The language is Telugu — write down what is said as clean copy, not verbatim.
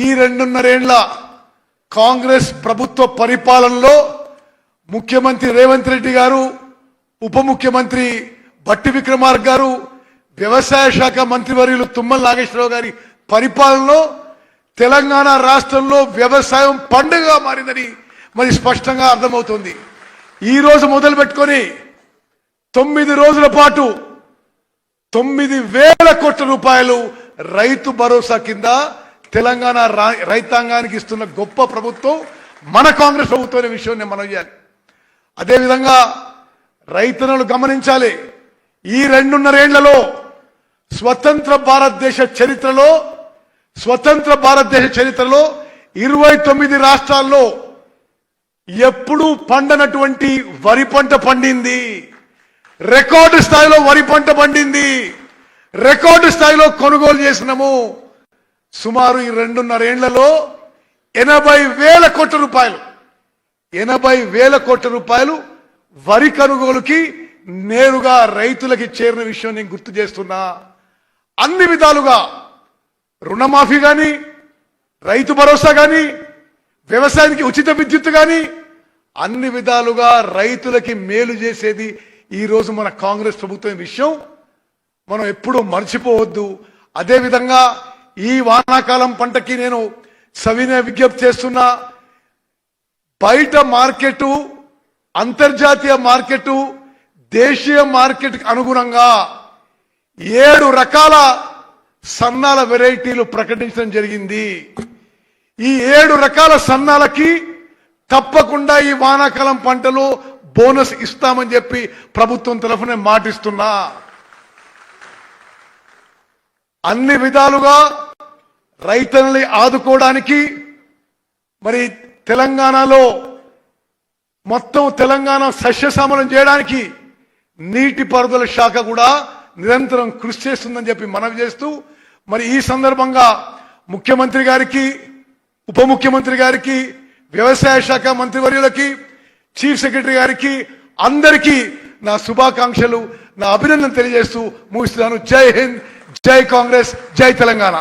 ఈ 2.5 ఏళ్ల కాంగ్రెస్ ప్రభుత్వ పరిపాలనలో ముఖ్యమంత్రి రేవంత్ రెడ్డి గారు, ఉప ముఖ్యమంత్రి బట్టి విక్రమార్క గారు, వ్యవసాయ శాఖ మంత్రివర్యులు తుమ్మల నాగేశ్వరరావు గారి పరిపాలనలో తెలంగాణ రాష్ట్రంలో వ్యవసాయం పండుగగా మారిందని మరి స్పష్టంగా అర్థమవుతుంది. ఈ రోజు మొదలు పెట్టుకొని 9 రోజుల పాటు 9,000 కోట్ల రూపాయలు రైతు భరోసా కింద తెలంగాణ రైతాంగానికి ఇస్తున్న గొప్ప ప్రభుత్వం మన కాంగ్రెస్ ప్రభుత్వం అనే విషయం నేను మనం చేయాలి. అదేవిధంగా రైతన్నలు గమనించాలి. ఈ 2.5 ఏళ్లలో స్వతంత్ర భారతదేశ చరిత్రలో 29 రాష్ట్రాల్లో ఎప్పుడూ పండనటువంటి వరి పంట పండింది. రికార్డు స్థాయిలో వరి పంట పండింది. రికార్డు స్థాయిలో కొనుగోలు చేసినాము. సుమారు ఈ 2.5 ఏళ్లలో 80,000 కోట్ల రూపాయలు 80,000 కోట్ల రూపాయలు వరి కొనుగోలుకి నేరుగా రైతులకి చేరిన విషయం నేను గుర్తు చేస్తున్నా. అన్ని విధాలుగా రుణమాఫీ కానీ, రైతు భరోసా కానీ, వ్యవసాయానికి ఉచిత విద్యుత్ కానీ అన్ని విధాలుగా రైతులకి మేలు చేసేది ఈ రోజు మన కాంగ్రెస్ ప్రభుత్వం విషయం మనం ఎప్పుడూ మర్చిపోవద్దు. అదేవిధంగా ఈ వానాకాలం పంటకి నేను సవినయ విజ్ఞప్తి చేస్తున్నా. బయట మార్కెట్, అంతర్జాతీయ మార్కెట్, దేశీయ మార్కెట్ అనుగుణంగా 7 రకాల సన్నాల వెరైటీలు ప్రకటించడం జరిగింది. ఈ 7 రకాల సన్నాలకి తప్పకుండా ఈ వానాకాలం పంటలో బోనస్ ఇస్తామని చెప్పి ప్రభుత్వం తరఫున మాటిస్తున్నా. అన్ని విధాలుగా రైతుల్ని ఆదుకోవడానికి మరి తెలంగాణలో మొత్తం తెలంగాణ సస్యశ్యామలం చేయడానికి నీటిపారుదల శాఖ కూడా నిరంతరం కృషి చేస్తుందని చెప్పి మనవి చేస్తూ మరి ఈ సందర్భంగా ముఖ్యమంత్రి గారికి, ఉప ముఖ్యమంత్రి గారికి, వ్యవసాయ శాఖ మంత్రివర్యులకి, చీఫ్ సెక్రటరీ గారికి అందరికీ నా శుభాకాంక్షలు, నా అభినందన తెలియజేస్తూ ముగిస్తున్నాను. జై హింద్, జై కాంగ్రెస్, జై తెలంగాణ.